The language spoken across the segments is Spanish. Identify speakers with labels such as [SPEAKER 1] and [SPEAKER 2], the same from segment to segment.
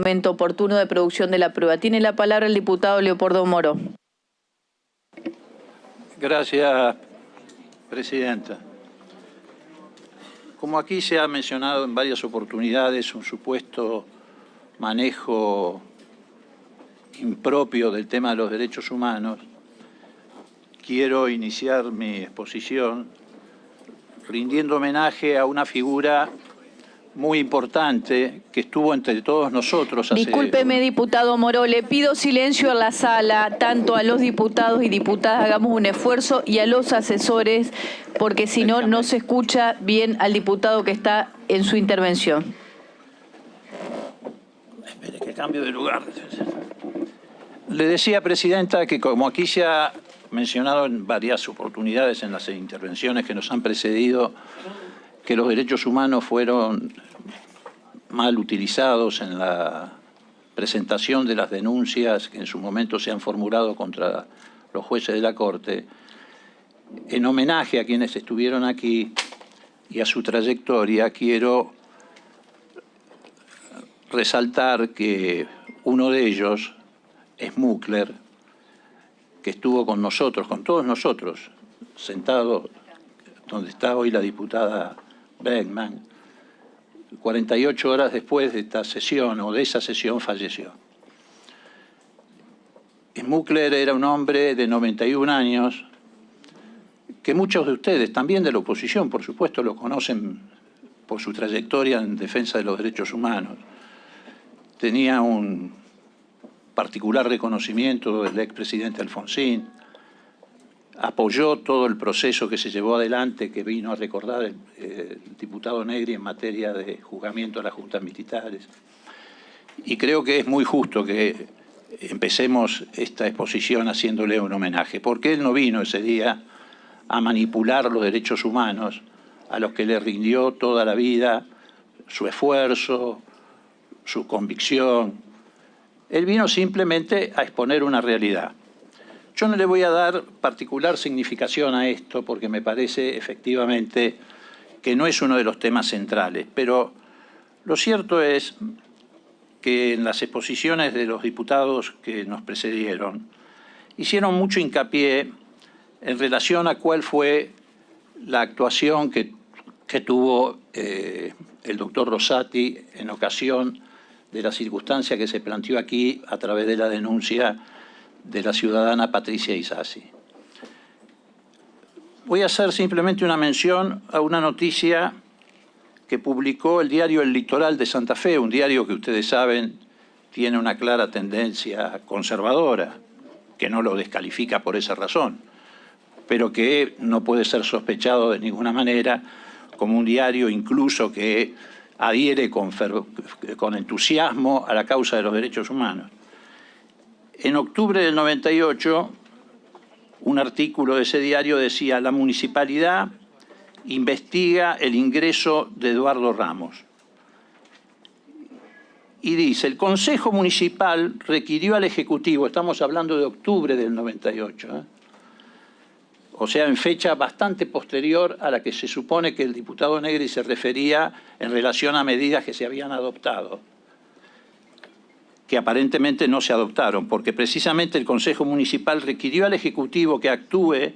[SPEAKER 1] Momento oportuno de producción de la prueba. Tiene la palabra el diputado Leopoldo Moro.
[SPEAKER 2] Gracias, presidenta. Como aquí se ha mencionado en varias oportunidades, un supuesto manejo impropio del tema de los derechos humanos, quiero iniciar mi exposición rindiendo homenaje a una figura muy importante que estuvo entre todos nosotros.
[SPEAKER 1] Discúlpeme, diputado Moro, le pido silencio en la sala, tanto a los diputados y diputadas, hagamos un esfuerzo, y a los asesores, porque si no, no se escucha bien al diputado que está en su intervención.
[SPEAKER 2] Espere, que cambio de lugar. Le decía, presidenta, que como aquí se ha mencionado en varias oportunidades en las intervenciones que nos han precedido, que los derechos humanos fueron mal utilizados en la presentación de las denuncias que en su momento se han formulado contra los jueces de la Corte, en homenaje a quienes estuvieron aquí y a su trayectoria, quiero resaltar que uno de ellos es Mukler, que estuvo con nosotros, con todos nosotros, sentado donde está hoy la diputada Bregman. 48 horas después de esta sesión, o de esa sesión, falleció. Mukler era un hombre de 91 años, que muchos de ustedes, también de la oposición, por supuesto, lo conocen por su trayectoria en defensa de los derechos humanos. Tenía un particular reconocimiento del expresidente Alfonsín, apoyó todo el proceso que se llevó adelante, que vino a recordar el diputado Negri en materia de juzgamiento a las juntas militares. Y creo que es muy justo que empecemos esta exposición haciéndole un homenaje, porque él no vino ese día a manipular los derechos humanos, a los que le rindió toda la vida su esfuerzo, su convicción. Él vino simplemente a exponer una realidad. Yo no le voy a dar particular significación a esto porque me parece efectivamente que no es uno de los temas centrales, pero lo cierto es que en las exposiciones de los diputados que nos precedieron hicieron mucho hincapié en relación a cuál fue la actuación que tuvo el doctor Rosati en ocasión de la circunstancia que se planteó aquí a través de la denuncia de la ciudadana Patricia Isasi. Voy a hacer simplemente una mención a una noticia que publicó el diario El Litoral de Santa Fe, un diario que ustedes saben tiene una clara tendencia conservadora, que no lo descalifica por esa razón, pero que no puede ser sospechado de ninguna manera como un diario incluso que adhiere con entusiasmo a la causa de los derechos humanos. En octubre del 98, un artículo de ese diario decía: la municipalidad investiga el ingreso de Eduardo Ramos. Y dice: el Consejo Municipal requirió al Ejecutivo, estamos hablando de octubre del 98, o sea, en fecha bastante posterior a la que se supone que el diputado Negri se refería en relación a medidas que se habían adoptado, que aparentemente no se adoptaron, porque precisamente el Consejo Municipal requirió al Ejecutivo que actúe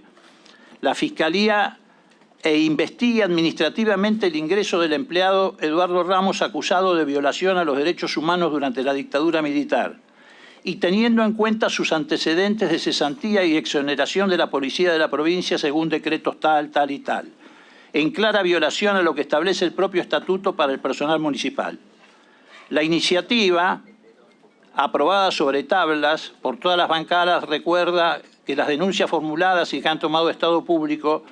[SPEAKER 2] la Fiscalía e investigue administrativamente el ingreso del empleado Eduardo Ramos acusado de violación a los derechos humanos durante la dictadura militar, y teniendo en cuenta sus antecedentes de cesantía y exoneración de la policía de la provincia según decretos tal, tal y tal, en clara violación a lo que establece el propio estatuto para el personal municipal. La iniciativa, aprobada sobre tablas por todas las bancadas, recuerda que las denuncias formuladas y que han tomado estado público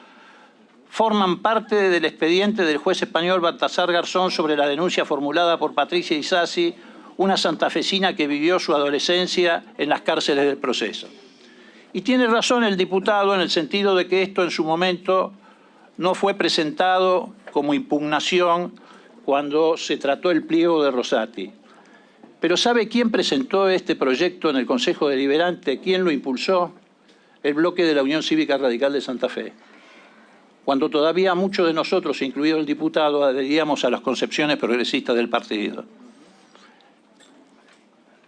[SPEAKER 2] forman parte del expediente del juez español Baltasar Garzón sobre la denuncia formulada por Patricia Isasi, una santafesina que vivió su adolescencia en las cárceles del Proceso. Y tiene razón el diputado en el sentido de que esto en su momento no fue presentado como impugnación cuando se trató el pliego de Rosati. Pero ¿sabe quién presentó este proyecto en el Consejo Deliberante? ¿Quién lo impulsó? El bloque de la Unión Cívica Radical de Santa Fe. Cuando todavía muchos de nosotros, incluido el diputado, adheríamos a las concepciones progresistas del partido.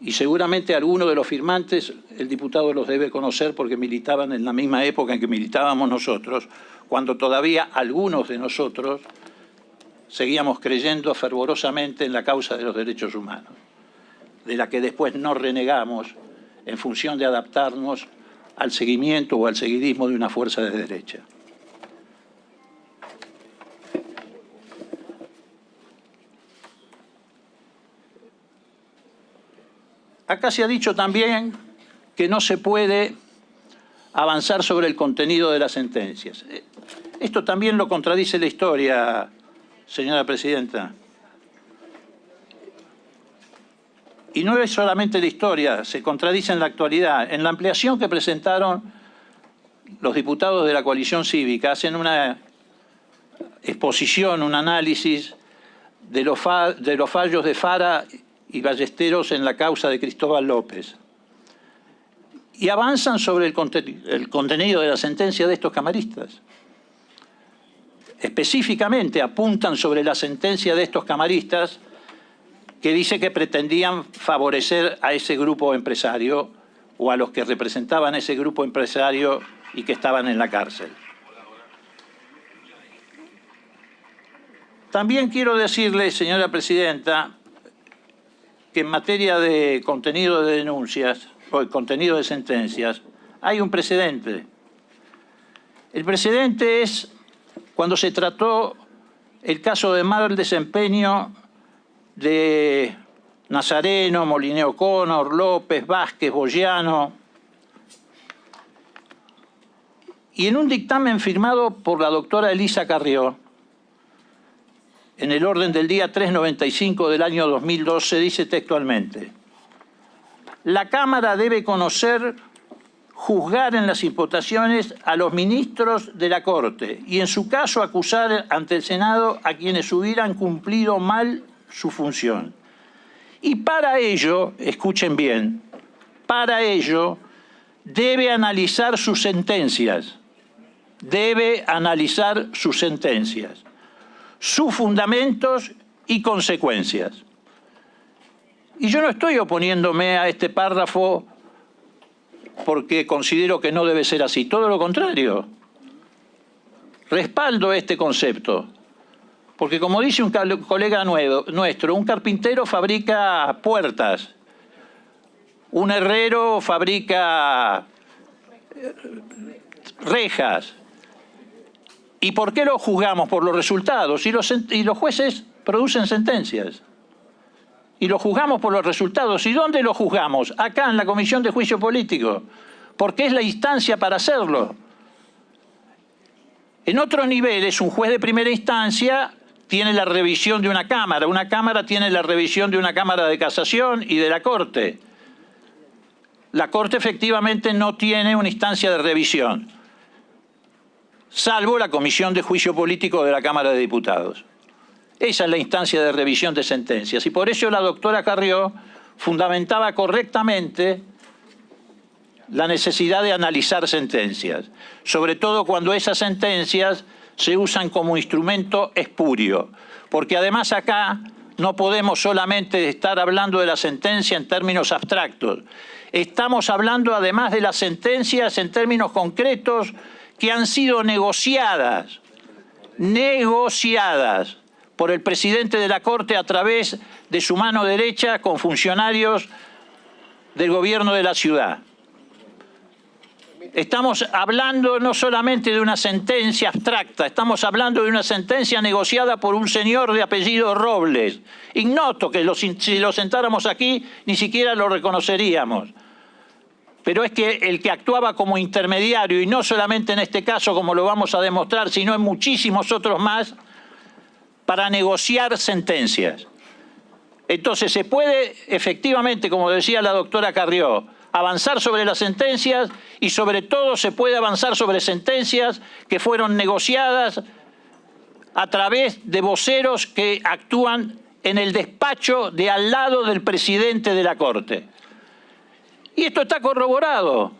[SPEAKER 2] y seguramente algunos de los firmantes el diputado los debe conocer porque militaban en la misma época en que militábamos nosotros, cuando todavía algunos de nosotros seguíamos creyendo fervorosamente en la causa de los derechos humanos, de la que después no renegamos en función de adaptarnos al seguimiento o al seguidismo de una fuerza de derecha. Acá se ha dicho también que no se puede avanzar sobre el contenido de las sentencias. Esto también lo contradice la historia, señora presidenta. Y no es solamente la historia, se contradice en la actualidad. En la ampliación que presentaron los diputados de la coalición cívica, hacen una exposición, un análisis de los fallos de Fara y Ballesteros en la causa de Cristóbal López. Y avanzan sobre el contenido de la sentencia de estos camaristas. Específicamente apuntan sobre la sentencia de estos camaristas que dice que pretendían favorecer a ese grupo empresario o a los que representaban ese grupo empresario y que estaban en la cárcel. También quiero decirle, señora presidenta, que en materia de contenido de denuncias o contenido de sentencias hay un precedente. El precedente es cuando se trató el caso de mal desempeño de Nazareno, Molineo Cónor, López, Vázquez, Boyano, y en un dictamen firmado por la doctora Elisa Carrió, en el orden del día 395 del año 2012, dice textualmente: la Cámara debe conocer, juzgar en las imputaciones a los ministros de la Corte y, en su caso, acusar ante el Senado a quienes hubieran cumplido mal su función. Y para ello, escuchen bien, para ello debe analizar sus sentencias, sus fundamentos y consecuencias. Y yo no estoy oponiéndome a este párrafo porque considero que no debe ser así, todo lo contrario. Respaldo este concepto, porque como dice un colega nuestro, un carpintero fabrica puertas, un herrero fabrica rejas. ¿Y por qué lo juzgamos? Por los resultados. Y los jueces producen sentencias. Y lo juzgamos por los resultados. ¿Y dónde lo juzgamos? Acá, en la Comisión de Juicio Político, porque es la instancia para hacerlo. En otros niveles, un juez de primera instancia tiene la revisión de una Cámara tiene la revisión de una Cámara de Casación y de la Corte. La Corte efectivamente no tiene una instancia de revisión, salvo la Comisión de Juicio Político de la Cámara de Diputados. Esa es la instancia de revisión de sentencias. Y por eso la doctora Carrió fundamentaba correctamente la necesidad de analizar sentencias, sobre todo cuando esas sentencias se usan como instrumento espurio. Porque además acá no podemos solamente estar hablando de la sentencia en términos abstractos. Estamos hablando además de las sentencias en términos concretos que han sido negociadas por el presidente de la Corte a través de su mano derecha con funcionarios del gobierno de la ciudad. Estamos hablando no solamente de una sentencia abstracta, estamos hablando de una sentencia negociada por un señor de apellido Robles. Ignoto que si lo sentáramos aquí ni siquiera lo reconoceríamos. Pero es que el que actuaba como intermediario, y no solamente en este caso como lo vamos a demostrar, sino en muchísimos otros más, para negociar sentencias. Entonces se puede efectivamente, como decía la doctora Carrió, avanzar sobre las sentencias y sobre todo se puede avanzar sobre sentencias que fueron negociadas a través de voceros que actúan en el despacho de al lado del presidente de la Corte. Y esto está corroborado,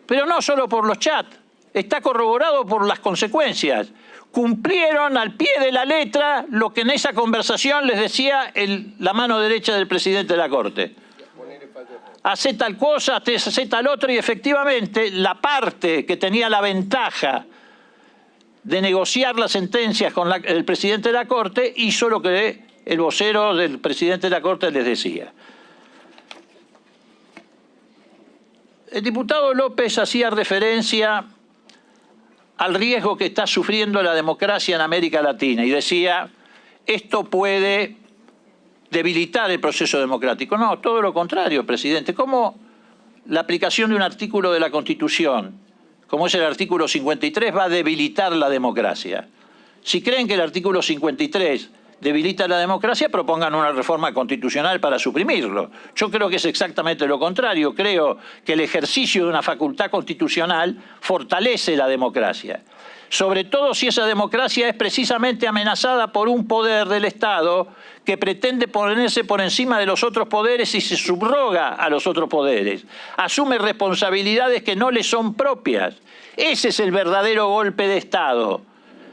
[SPEAKER 2] pero no solo por los chats, está corroborado por las consecuencias. Cumplieron al pie de la letra lo que en esa conversación les decía la mano derecha del presidente de la Corte. hace tal cosa, hace tal otra, y efectivamente la parte que tenía la ventaja de negociar las sentencias con el presidente de la Corte hizo lo que el vocero del presidente de la Corte les decía. El diputado López hacía referencia al riesgo que está sufriendo la democracia en América Latina y decía, esto puede debilitar el proceso democrático. No, todo lo contrario, presidente. ¿Cómo la aplicación de un artículo de la Constitución, como es el artículo 53, va a debilitar la democracia? Si creen que el artículo 53 debilita la democracia, propongan una reforma constitucional para suprimirlo. Yo creo que es exactamente lo contrario. Creo que el ejercicio de una facultad constitucional fortalece la democracia. Sobre todo si esa democracia es precisamente amenazada por un poder del Estado que pretende ponerse por encima de los otros poderes y se subroga a los otros poderes. Asume responsabilidades que no le son propias. Ese es el verdadero golpe de Estado.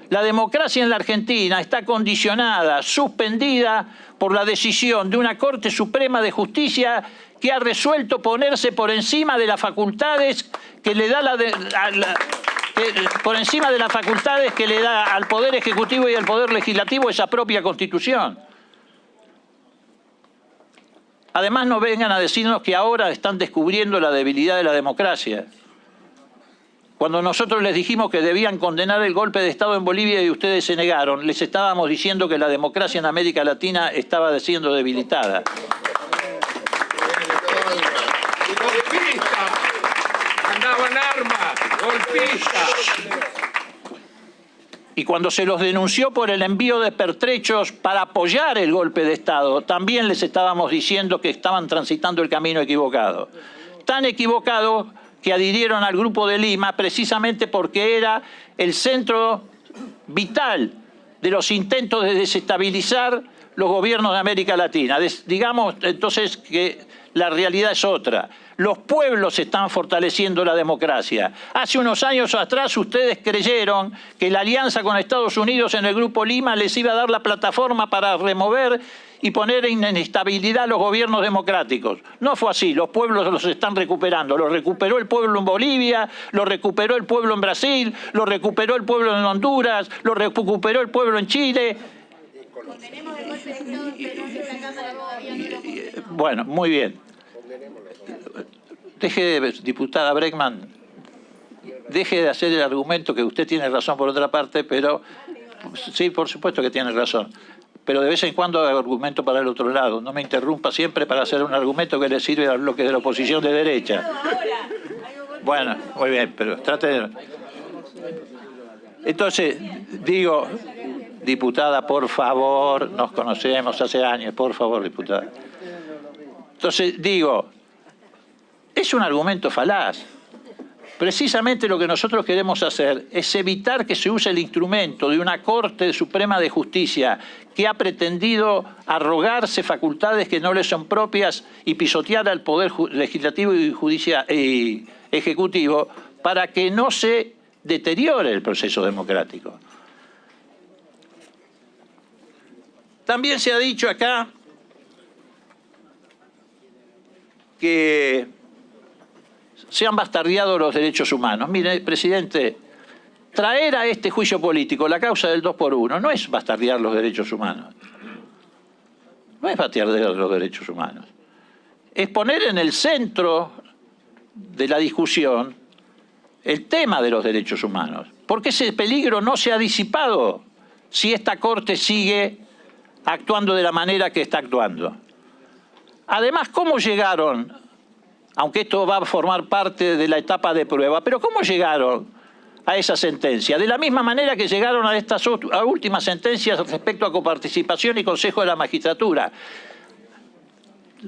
[SPEAKER 2] La democracia en la Argentina está condicionada, suspendida por la decisión de una Corte Suprema de Justicia que ha resuelto ponerse por encima de las facultades que le da por encima de las facultades que le da al Poder Ejecutivo y al Poder Legislativo esa propia Constitución. Además, no vengan a decirnos que ahora están descubriendo la debilidad de la democracia. Cuando nosotros les dijimos que debían condenar el golpe de Estado en Bolivia y ustedes se negaron, les estábamos diciendo que la democracia en América Latina estaba siendo debilitada.
[SPEAKER 3] ¡Golpista! ¡Andaban armas! ¡Golpista!
[SPEAKER 2] Y cuando se los denunció por el envío de pertrechos para apoyar el golpe de Estado, también les estábamos diciendo que estaban transitando el camino equivocado. Tan equivocado que adhirieron al Grupo de Lima precisamente porque era el centro vital de los intentos de desestabilizar los gobiernos de América Latina. Digamos entonces que la realidad es otra. Los pueblos están fortaleciendo la democracia. Hace unos años atrás ustedes creyeron que la alianza con Estados Unidos en el Grupo Lima les iba a dar la plataforma para remover y poner en inestabilidad los gobiernos democráticos. No fue así, los pueblos los están recuperando. Los recuperó el pueblo en Bolivia, lo recuperó el pueblo en Brasil, lo recuperó el pueblo en Honduras, lo recuperó el pueblo en Chile.
[SPEAKER 4] Condenemos el golpe de Estado, pero no se Cámara todavía no lo...
[SPEAKER 2] Bueno, muy bien. Diputada Bregman, deje de hacer el argumento que usted tiene razón por otra parte, pero sí, por supuesto que tiene razón. Pero de vez en cuando hago argumento para el otro lado. No me interrumpa siempre para hacer un argumento que le sirve al bloque de la oposición de derecha. Bueno, muy bien, pero trate de... Entonces, digo, diputada, por favor, nos conocemos hace años, por favor, diputada. Entonces, digo, es un argumento falaz. Precisamente lo que nosotros queremos hacer es evitar que se use el instrumento de una Corte Suprema de Justicia que ha pretendido arrogarse facultades que no le son propias y pisotear al Poder Legislativo y Ejecutivo para que no se deteriore el proceso democrático. También se ha dicho acá que se han bastardeado los derechos humanos. Mire, presidente, traer a este juicio político la causa del 2x1 no es bastardear los derechos humanos. No es bastardear los derechos humanos. Es poner en el centro de la discusión el tema de los derechos humanos. Porque ese peligro no se ha disipado si esta Corte sigue actuando de la manera que está actuando. Además, ¿cómo llegaron? Aunque esto va a formar parte de la etapa de prueba, pero ¿cómo llegaron a esa sentencia? De la misma manera que llegaron a estas últimas sentencias respecto a coparticipación y Consejo de la Magistratura.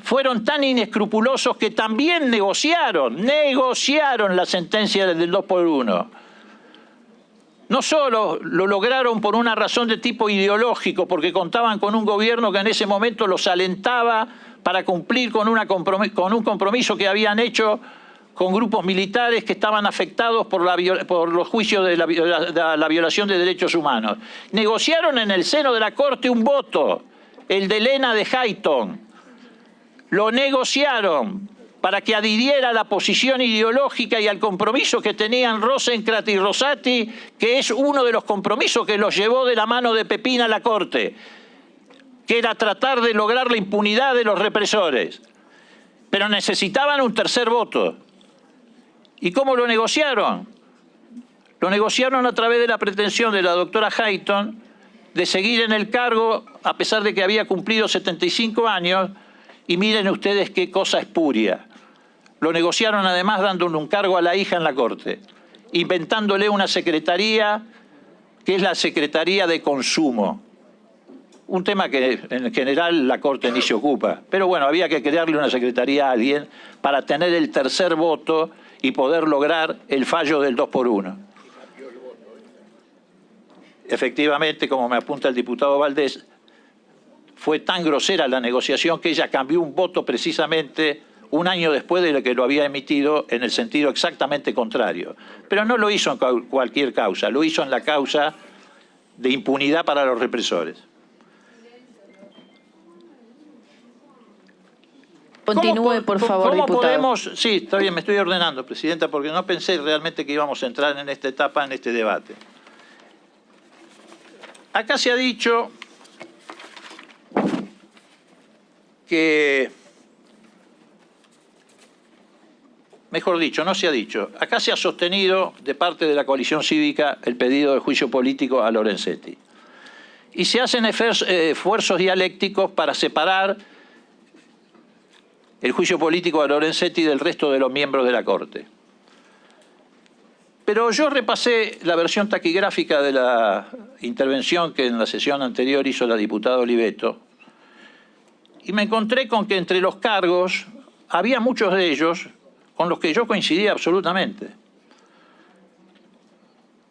[SPEAKER 2] Fueron tan inescrupulosos que también negociaron la sentencia del 2x1. No solo lo lograron por una razón de tipo ideológico, porque contaban con un gobierno que en ese momento los alentaba para cumplir con un compromiso que habían hecho con grupos militares que estaban afectados por los juicios de la violación de derechos humanos. Negociaron en el seno de la Corte un voto, el de Elena de Hayton. lo negociaron para que adhiriera a la posición ideológica y al compromiso que tenían Rosenkrantz y Rosati, que es uno de los compromisos que los llevó de la mano de Pepín a la Corte, que era tratar de lograr la impunidad de los represores. Pero necesitaban un tercer voto. ¿Y cómo lo negociaron? Lo negociaron a través de la pretensión de la doctora Hayton de seguir en el cargo a pesar de que había cumplido 75 años, y miren ustedes qué cosa espuria. Lo negociaron además dándole un cargo a la hija en la Corte, inventándole una secretaría que es la Secretaría de Consumo. Un tema que en general la Corte ni se ocupa. Pero bueno, había que crearle una secretaría a alguien para tener el tercer voto y poder lograr el fallo del 2 por 1. Efectivamente, como me apunta el diputado Valdés, fue tan grosera la negociación que ella cambió un voto precisamente un año después de que lo había emitido en el sentido exactamente contrario. Pero no lo hizo en cualquier causa, lo hizo en la causa de impunidad para los represores.
[SPEAKER 1] Continúe, por favor,
[SPEAKER 2] ¿cómo
[SPEAKER 1] diputado.
[SPEAKER 2] podemos? Sí, está bien, me estoy ordenando, Presidenta, porque no pensé realmente que íbamos a entrar en esta etapa, en este debate. Acá se ha dicho que, mejor dicho, no se ha dicho, acá se ha sostenido de parte de la coalición cívica el pedido de juicio político a Lorenzetti. Y se hacen esfuerzos dialécticos para separar el juicio político a Lorenzetti del resto de los miembros de la Corte. Pero yo repasé la versión taquigráfica de la intervención que en la sesión anterior hizo la diputada Oliveto y me encontré con que entre los cargos había muchos de ellos con los que yo coincidía absolutamente.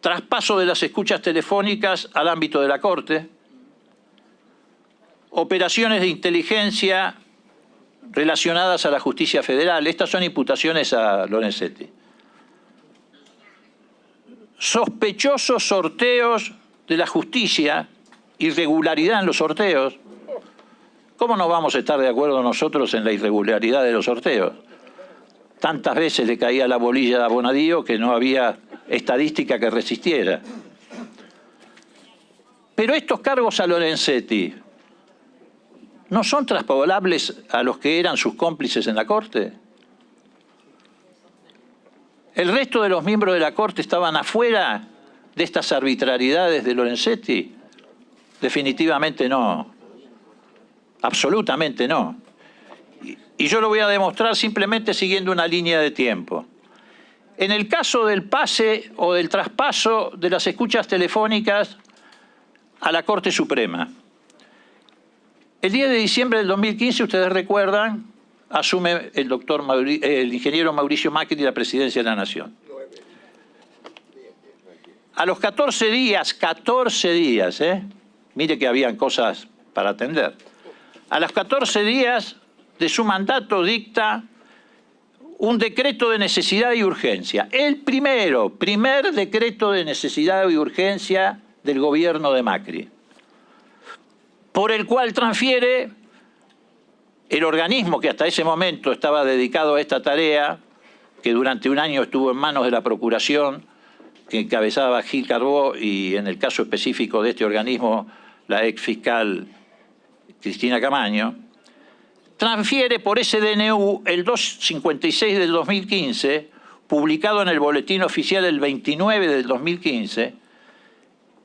[SPEAKER 2] Traspaso de las escuchas telefónicas al ámbito de la Corte, operaciones de inteligencia relacionadas a la justicia federal. Estas son imputaciones a Lorenzetti. Sospechosos sorteos de la justicia, irregularidad en los sorteos. ¿Cómo no vamos a estar de acuerdo nosotros en la irregularidad de los sorteos? Tantas veces le caía la bolilla a Bonadío que no había estadística que resistiera. Pero estos cargos a Lorenzetti ¿no son traspolables a los que eran sus cómplices en la Corte? ¿El resto de los miembros de la Corte estaban afuera de estas arbitrariedades de Lorenzetti? Definitivamente no. Absolutamente no. Y yo lo voy a demostrar simplemente siguiendo una línea de tiempo. En el caso del pase o del traspaso de las escuchas telefónicas a la Corte Suprema, el 10 de diciembre del 2015, ustedes recuerdan, asume el ingeniero Mauricio Macri la presidencia de la Nación. A los 14 días, mire que habían cosas para atender. A los 14 días de su mandato dicta un decreto de necesidad y urgencia. El primer decreto de necesidad y urgencia del gobierno de Macri, por el cual transfiere el organismo que hasta ese momento estaba dedicado a esta tarea, que durante un año estuvo en manos de la Procuración, que encabezaba Gil Carbó, y en el caso específico de este organismo, la ex fiscal Cristina Camaño, transfiere por ese DNU el 256 del 2015, publicado en el Boletín Oficial el 29 del 2015,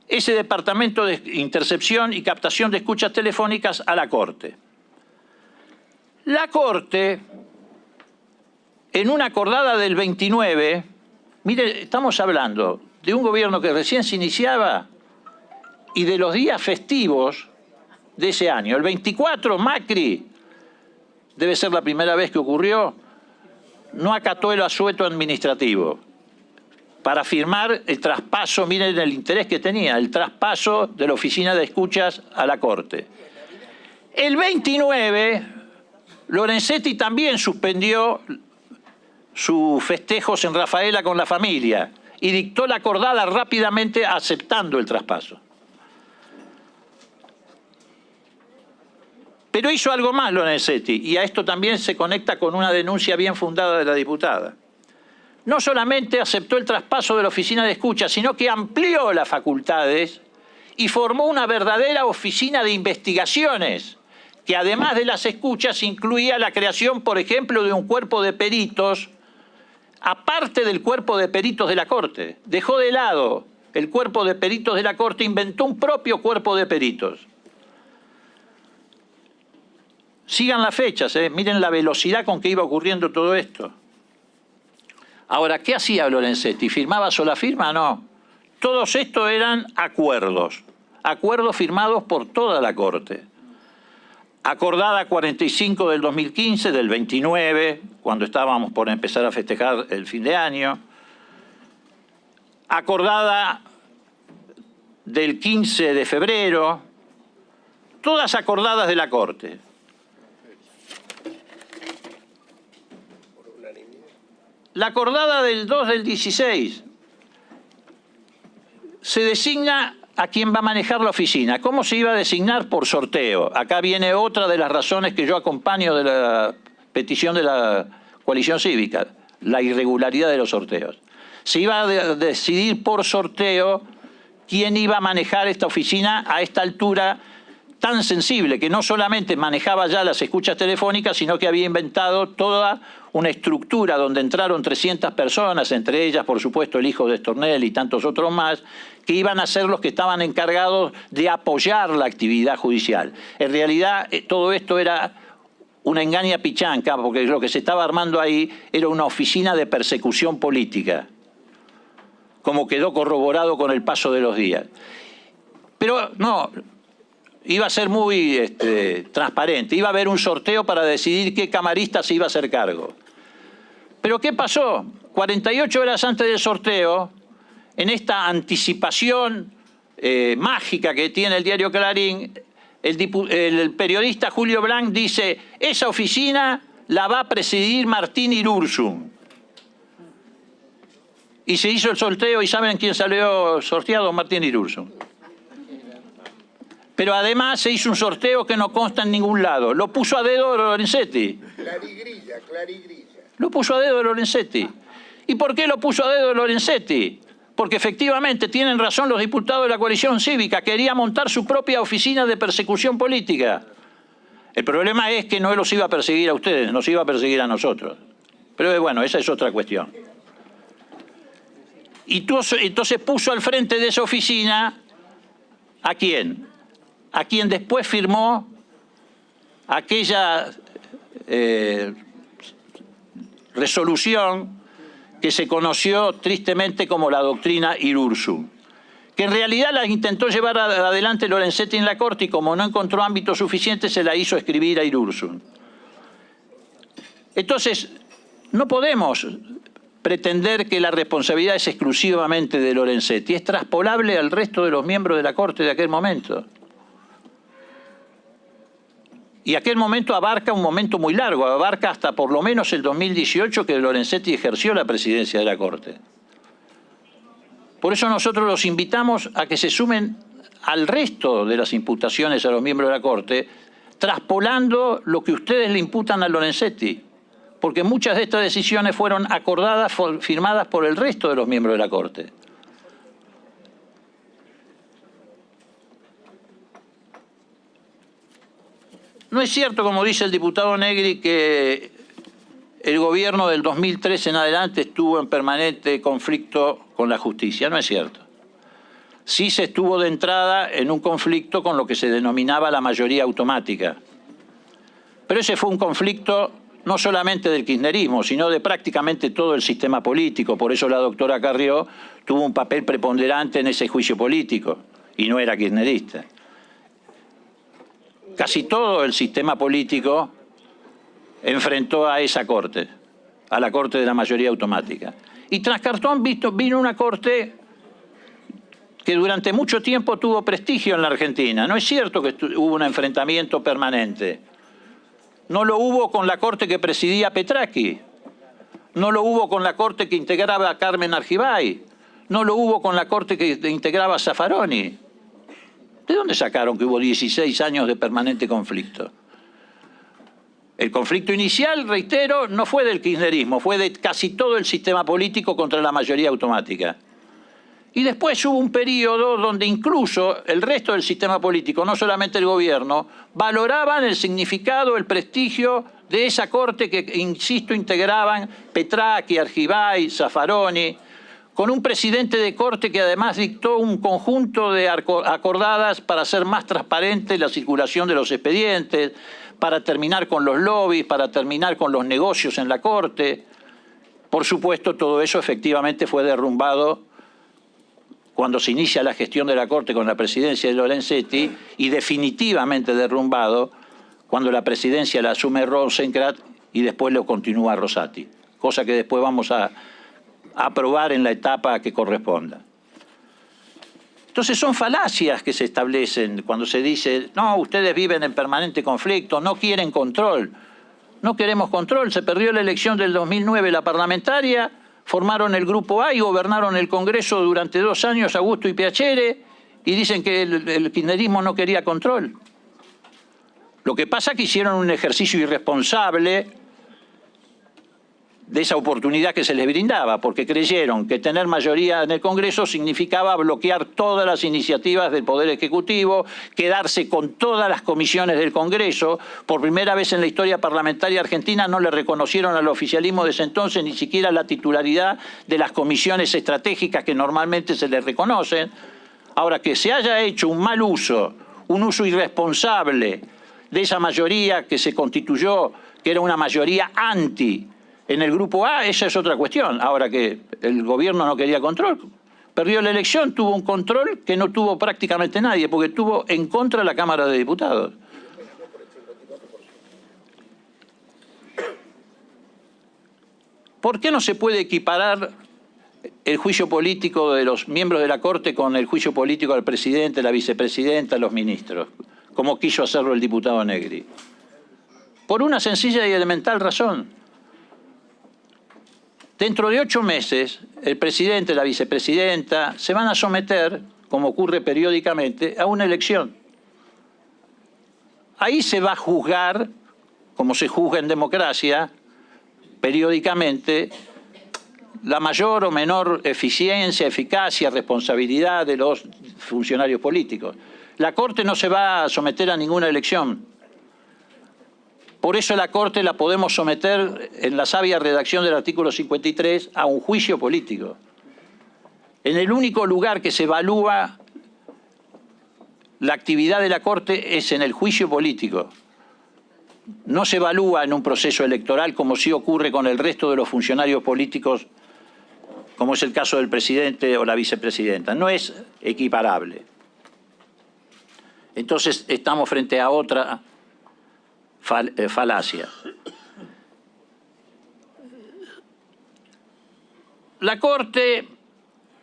[SPEAKER 2] ese departamento de intercepción y captación de escuchas telefónicas a la Corte. La Corte, en una acordada del 29, mire, estamos hablando de un gobierno que recién se iniciaba y de los días festivos de ese año. El 24, Macri, debe ser la primera vez que ocurrió, no acató el asueto administrativo para firmar el traspaso, miren el interés que tenía, el traspaso de la oficina de escuchas a la Corte. El 29, Lorenzetti también suspendió sus festejos en Rafaela con la familia y dictó la acordada rápidamente aceptando el traspaso. Pero hizo algo más Lorenzetti, y a esto también se conecta con una denuncia bien fundada de la diputada. No solamente aceptó el traspaso de la oficina de escucha, sino que amplió las facultades y formó una verdadera oficina de investigaciones, que además de las escuchas incluía la creación, por ejemplo, de un cuerpo de peritos, aparte del cuerpo de peritos de la Corte. Dejó de lado el cuerpo de peritos de la Corte, inventó un propio cuerpo de peritos. Sigan las fechas, miren la velocidad con que iba ocurriendo todo esto. Ahora, ¿qué hacía Lorenzetti? ¿Firmaba sola firma? No. Todos estos eran acuerdos firmados por toda la Corte. Acordada 45 del 2015, del 29, cuando estábamos por empezar a festejar el fin de año. Acordada del 15 de febrero, todas acordadas de la Corte. La acordada del 2 del 16 se designa a quien va a manejar la oficina. ¿Cómo se iba a designar? Por sorteo. Acá viene otra de las razones que yo acompaño de la petición de la coalición cívica, la irregularidad de los sorteos. Se iba a decidir por sorteo quién iba a manejar esta oficina a esta altura tan sensible, que no solamente manejaba ya las escuchas telefónicas, sino que había inventado toda una estructura donde entraron 300 personas, entre ellas, por supuesto, el hijo de Stornell y tantos otros más, que iban a ser los que estaban encargados de apoyar la actividad judicial. En realidad, todo esto era una engaña pichanca, porque lo que se estaba armando ahí era una oficina de persecución política, como quedó corroborado con el paso de los días. Pero no, iba a ser muy transparente, iba a haber un sorteo para decidir qué camarista se iba a hacer cargo. Pero ¿qué pasó? 48 horas antes del sorteo, en esta anticipación mágica que tiene el diario Clarín, el periodista Julio Blanc dice: esa oficina la va a presidir Martín Irurzun. Y se hizo el sorteo, ¿y saben quién salió sorteado? Martín Irurzun. Pero además se hizo un sorteo que no consta en ningún lado. Lo puso a dedo Lorenzetti.
[SPEAKER 5] Clarigrilla.
[SPEAKER 2] Lo puso a dedo Lorenzetti. ¿Y por qué lo puso a dedo Lorenzetti? Porque efectivamente tienen razón los diputados de la coalición cívica. Quería montar su propia oficina de persecución política. El problema es que no los iba a perseguir a ustedes, nos iba a perseguir a nosotros. Pero bueno, esa es otra cuestión. Y entonces puso al frente de esa oficina ¿a quién? A quien después firmó aquella resolución que se conoció tristemente como la doctrina Irurzun, que en realidad la intentó llevar adelante Lorenzetti en la Corte y como no encontró ámbito suficiente se la hizo escribir a Irurzun. Entonces, no podemos pretender que la responsabilidad es exclusivamente de Lorenzetti, es traspolable al resto de los miembros de la Corte de aquel momento. Y aquel momento abarca un momento muy largo, abarca hasta por lo menos el 2018 que Lorenzetti ejerció la presidencia de la Corte. Por eso nosotros los invitamos a que se sumen al resto de las imputaciones a los miembros de la Corte, traspolando lo que ustedes le imputan a Lorenzetti, porque muchas de estas decisiones fueron acordadas, firmadas por el resto de los miembros de la Corte. No es cierto, como dice el diputado Negri, que el gobierno del 2003 en adelante estuvo en permanente conflicto con la justicia. No es cierto. Sí se estuvo de entrada en un conflicto con lo que se denominaba la mayoría automática. Pero ese fue un conflicto no solamente del kirchnerismo, sino de prácticamente todo el sistema político. Por eso la doctora Carrió tuvo un papel preponderante en ese juicio político y no era kirchnerista. Casi todo el sistema político enfrentó a esa Corte, a la Corte de la mayoría automática. Y tras Cartón vino una Corte que durante mucho tiempo tuvo prestigio en la Argentina. No es cierto que hubo un enfrentamiento permanente. No lo hubo con la Corte que presidía Petracchi. No lo hubo con la Corte que integraba a Carmen Argibay. No lo hubo con la Corte que integraba a Zaffaroni. ¿De dónde sacaron que hubo 16 años de permanente conflicto? El conflicto inicial, reitero, no fue del kirchnerismo, fue de casi todo el sistema político contra la mayoría automática. Y después hubo un periodo donde incluso el resto del sistema político, no solamente el gobierno, valoraban el significado, el prestigio de esa corte que, insisto, integraban Petracchi, Argibay, Zaffaroni, con un presidente de corte que además dictó un conjunto de acordadas para hacer más transparente la circulación de los expedientes, para terminar con los lobbies, para terminar con los negocios en la corte. Por supuesto, todo eso efectivamente fue derrumbado cuando se inicia la gestión de la Corte con la presidencia de Lorenzetti y definitivamente derrumbado cuando la presidencia la asume Rosenkrantz y después lo continúa Rosati, cosa que después vamos a aprobar en la etapa que corresponda. Entonces son falacias que se establecen cuando se dice, no, ustedes viven en permanente conflicto, no quieren control. No queremos control, se perdió la elección del 2009, la parlamentaria, formaron el Grupo A y gobernaron el Congreso durante 2 años, Augusto y Piacere, y dicen que el kirchnerismo no quería control. Lo que pasa es que hicieron un ejercicio irresponsable de esa oportunidad que se les brindaba, porque creyeron que tener mayoría en el Congreso significaba bloquear todas las iniciativas del Poder Ejecutivo, quedarse con todas las comisiones del Congreso. Por primera vez en la historia parlamentaria argentina no le reconocieron al oficialismo de ese entonces ni siquiera la titularidad de las comisiones estratégicas que normalmente se les reconocen. Ahora, que se haya hecho un mal uso, un uso irresponsable de esa mayoría que se constituyó, que era una mayoría anti en el Grupo A, esa es otra cuestión. Ahora que el gobierno no quería control, perdió la elección, tuvo un control que no tuvo prácticamente nadie, porque tuvo en contra la Cámara de Diputados. ¿Por qué no se puede equiparar el juicio político de los miembros de la Corte con el juicio político del presidente, la vicepresidenta, los ministros, como quiso hacerlo el diputado Negri? Por una sencilla y elemental razón. Dentro de 8 meses, el presidente, la vicepresidenta, se van a someter, como ocurre periódicamente, a una elección. Ahí se va a juzgar, como se juzga en democracia, periódicamente, la mayor o menor eficiencia, eficacia, responsabilidad de los funcionarios políticos. La Corte no se va a someter a ninguna elección. Por eso la Corte la podemos someter, en la sabia redacción del artículo 53, a un juicio político. En el único lugar que se evalúa la actividad de la Corte es en el juicio político. No se evalúa en un proceso electoral como sí ocurre con el resto de los funcionarios políticos, como es el caso del presidente o la vicepresidenta. No es equiparable. Entonces estamos frente a otra falacia. La Corte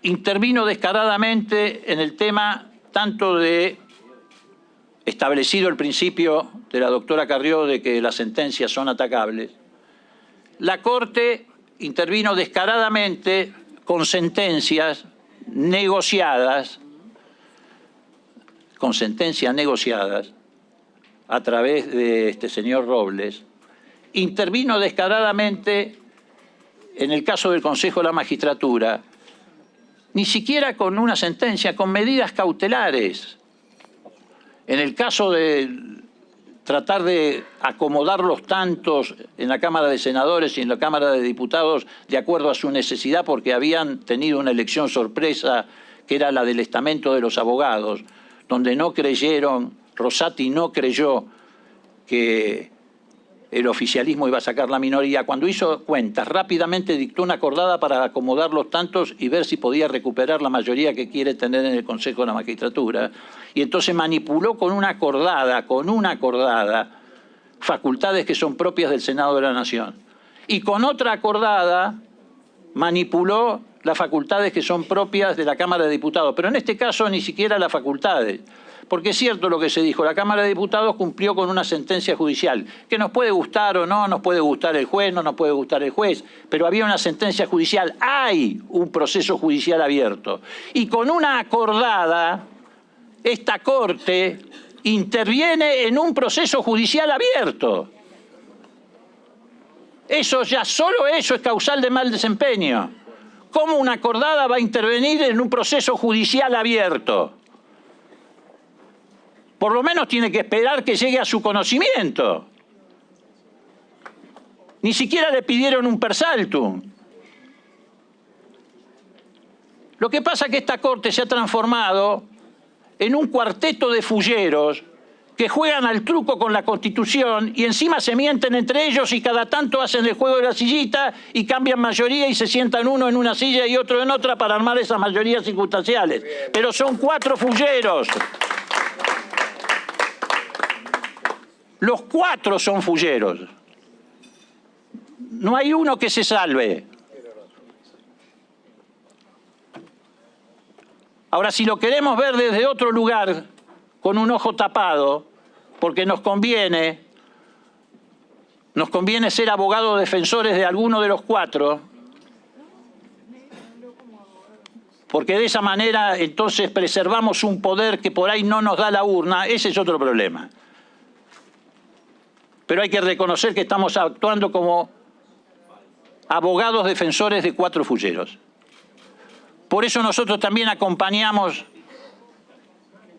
[SPEAKER 2] intervino descaradamente en el tema tanto de establecido el principio de la doctora Carrió de que las sentencias son atacables. La Corte intervino descaradamente con sentencias negociadas, a través de este señor Robles, intervino descaradamente en el caso del Consejo de la Magistratura, ni siquiera con una sentencia, con medidas cautelares. En el caso de tratar de acomodar los tantos en la Cámara de Senadores y en la Cámara de Diputados de acuerdo a su necesidad, porque habían tenido una elección sorpresa que era la del estamento de los abogados, donde no creyeron, Rosati no creyó que el oficialismo iba a sacar la minoría. Cuando hizo cuentas, rápidamente dictó una acordada para acomodar los tantos y ver si podía recuperar la mayoría que quiere tener en el Consejo de la Magistratura. Y entonces manipuló con una acordada, facultades que son propias del Senado de la Nación. Y con otra acordada manipuló las facultades que son propias de la Cámara de Diputados. Pero en este caso ni siquiera las facultades. Porque es cierto lo que se dijo, la Cámara de Diputados cumplió con una sentencia judicial, que nos puede gustar o no, nos puede gustar el juez, no nos puede gustar el juez, pero había una sentencia judicial, hay un proceso judicial abierto. Y con una acordada, esta Corte interviene en un proceso judicial abierto. Eso ya, solo eso es causal de mal desempeño. ¿Cómo una acordada va a intervenir en un proceso judicial abierto? Por lo menos tiene que esperar que llegue a su conocimiento. Ni siquiera le pidieron un persaltum. Lo que pasa es que esta Corte se ha transformado en un cuarteto de fulleros que juegan al truco con la Constitución y encima se mienten entre ellos y cada tanto hacen el juego de la sillita y cambian mayoría y se sientan uno en una silla y otro en otra para armar esas mayorías circunstanciales. Pero son 4 fulleros. Los 4 son fulleros. No hay uno que se salve. Ahora, si lo queremos ver desde otro lugar, con un ojo tapado, porque nos conviene ser abogados defensores de alguno de los 4, porque de esa manera entonces preservamos un poder que por ahí no nos da la urna, ese es otro problema. Pero hay que reconocer que estamos actuando como abogados defensores de 4 fulleros. Por eso nosotros también acompañamos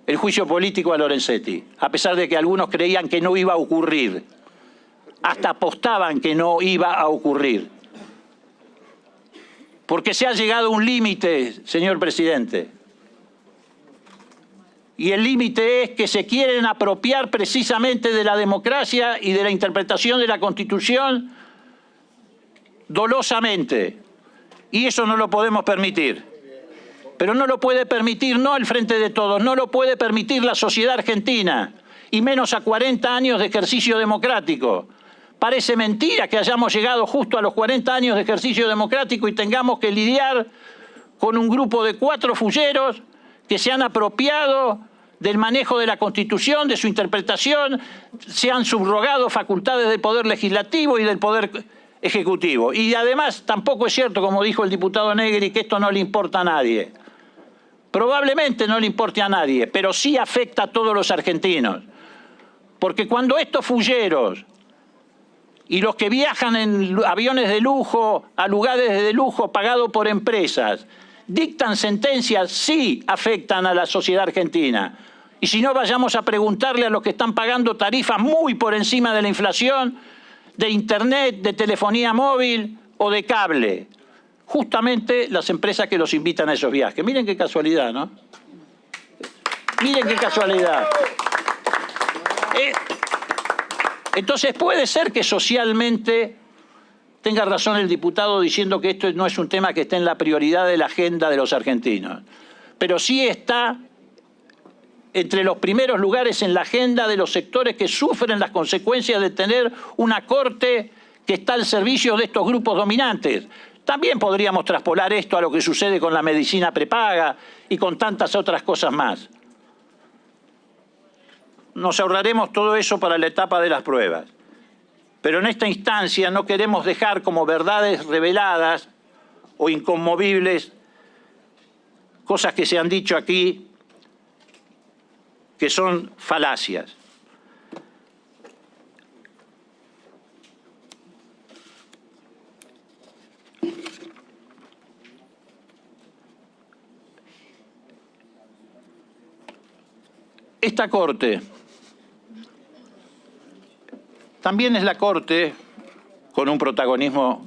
[SPEAKER 2] el juicio político a Lorenzetti, a pesar de que algunos creían que no iba a ocurrir. Hasta apostaban que no iba a ocurrir. Porque se ha llegado a un límite, señor presidente. Y el límite es que se quieren apropiar precisamente de la democracia y de la interpretación de la Constitución dolosamente. Y eso no lo podemos permitir. Pero no lo puede permitir no el Frente de Todos, no lo puede permitir la sociedad argentina, y menos a 40 años de ejercicio democrático. Parece mentira que hayamos llegado justo a los 40 años de ejercicio democrático y tengamos que lidiar con un grupo de 4 fulleros que se han apropiado del manejo de la Constitución, de su interpretación, se han subrogado facultades del Poder Legislativo y del Poder Ejecutivo. Y además tampoco es cierto, como dijo el diputado Negri, que esto no le importa a nadie. Probablemente no le importe a nadie, pero sí afecta a todos los argentinos. Porque cuando estos fulleros y los que viajan en aviones de lujo, a lugares de lujo pagados por empresas, dictan sentencias, sí afectan a la sociedad argentina. Y si no, vayamos a preguntarle a los que están pagando tarifas muy por encima de la inflación, de internet, de telefonía móvil o de cable. Justamente las empresas que los invitan a esos viajes. Miren qué casualidad, ¿no? Miren qué casualidad. Entonces puede ser que socialmente tenga razón el diputado diciendo que esto no es un tema que esté en la prioridad de la agenda de los argentinos. Pero sí está entre los primeros lugares en la agenda de los sectores que sufren las consecuencias de tener una Corte que está al servicio de estos grupos dominantes. También podríamos traspolar esto a lo que sucede con la medicina prepaga y con tantas otras cosas más. Nos ahorraremos todo eso para la etapa de las pruebas. Pero en esta instancia no queremos dejar como verdades reveladas o inconmovibles cosas que se han dicho aquí que son falacias. Esta Corte también es la Corte con un protagonismo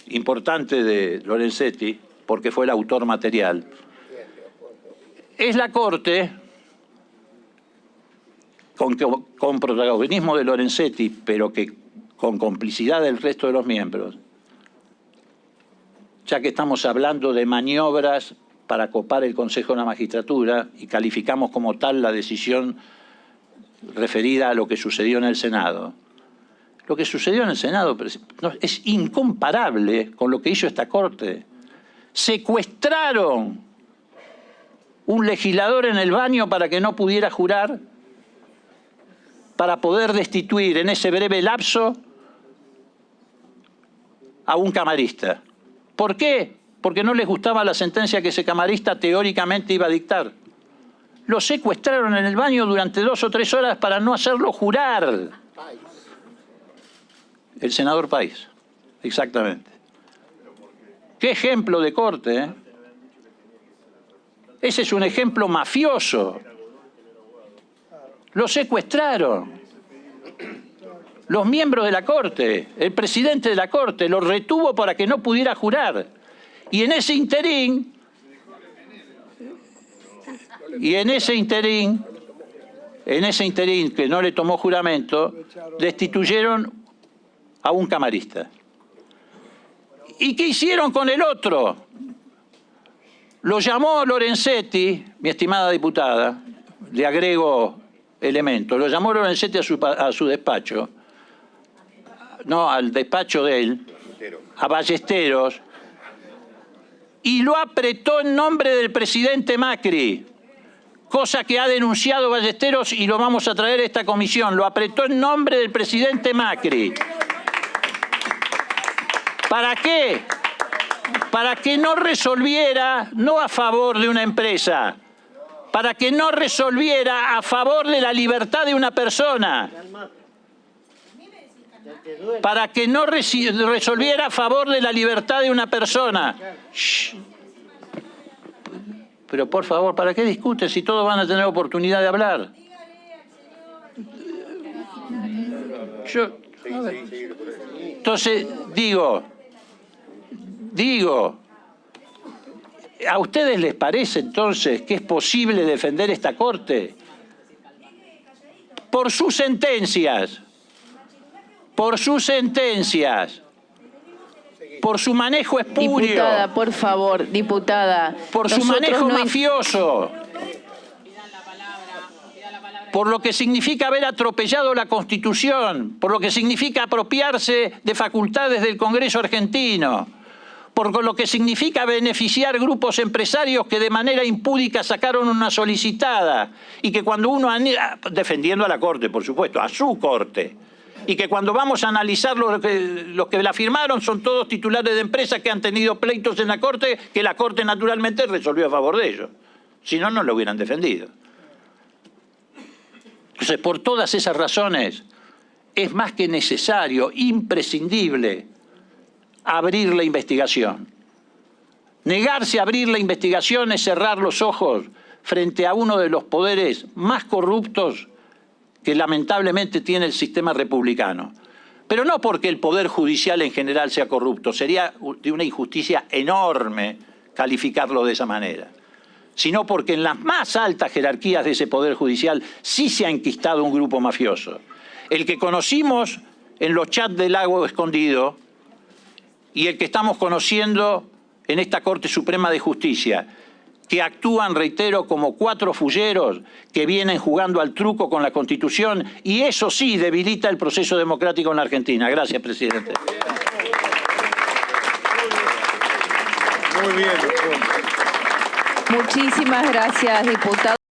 [SPEAKER 2] importante de Lorenzetti, porque fue el autor material. Es la Corte con protagonismo de Lorenzetti, pero que con complicidad del resto de los miembros, ya que estamos hablando de maniobras para copar el Consejo de la Magistratura y calificamos como tal la decisión referida a lo que sucedió en el Senado. Lo que sucedió en el Senado es incomparable con lo que hizo esta Corte. Secuestraron un legislador en el baño para que no pudiera jurar, para poder destituir en ese breve lapso a un camarista. ¿Por qué? Porque no les gustaba la sentencia que ese camarista teóricamente iba a dictar. Lo secuestraron en el baño durante 2 o 3 horas para no hacerlo jurar. El senador País. exactamente. ¿Qué ejemplo de corte, eh? Ese es un ejemplo mafioso. Lo secuestraron. Los miembros de la Corte, el presidente de la Corte, lo retuvo para que no pudiera jurar. Y en ese interín, que no le tomó juramento, destituyeron a un camarista. ¿Y qué hicieron con el otro? Lo llamó Lorenzetti, mi estimada diputada, le agrego elementos, lo llamó Lorenzetti a su despacho, no, al despacho de él, a Ballesteros, y lo apretó en nombre del presidente Macri, cosa que ha denunciado Ballesteros y lo vamos a traer a esta comisión, lo apretó en nombre del presidente Macri. ¿Para qué? Para que no resolviera, no a favor de una empresa, para que no resolviera a favor de la libertad de una persona, para que no resolviera a favor de la libertad de una persona. Shh. Pero por favor, ¿para qué discuten si todos van a tener oportunidad de hablar? Entonces, digo, ¿a ustedes les parece entonces que es posible defender esta Corte? Por sus sentencias, por su manejo espurio.
[SPEAKER 1] Diputada, por favor, diputada.
[SPEAKER 2] Por su manejo mafioso. Por lo que significa haber atropellado la Constitución, por lo que significa apropiarse de facultades del Congreso argentino, por lo que significa beneficiar grupos empresarios que de manera impúdica sacaron una solicitada y que cuando uno, defendiendo a la Corte, por supuesto, a su Corte, y que cuando vamos a analizar los que la firmaron son todos titulares de empresas que han tenido pleitos en la Corte, que la Corte naturalmente resolvió a favor de ellos. Si no, no lo hubieran defendido. Entonces, por todas esas razones, es más que necesario, imprescindible, abrir la investigación. Negarse a abrir la investigación es cerrar los ojos frente a uno de los poderes más corruptos que lamentablemente tiene el sistema republicano. Pero no porque el Poder Judicial en general sea corrupto, sería de una injusticia enorme calificarlo de esa manera, sino porque en las más altas jerarquías de ese Poder Judicial sí se ha enquistado un grupo mafioso. El que conocimos en los chats del Lago Escondido y el que estamos conociendo en esta Corte Suprema de Justicia, que actúan, reitero, como 4 fulleros que vienen jugando al truco con la Constitución, y eso sí debilita el proceso democrático en la Argentina. Gracias, presidente.
[SPEAKER 5] Muy bien, doctor.
[SPEAKER 1] Muchísimas gracias, diputado.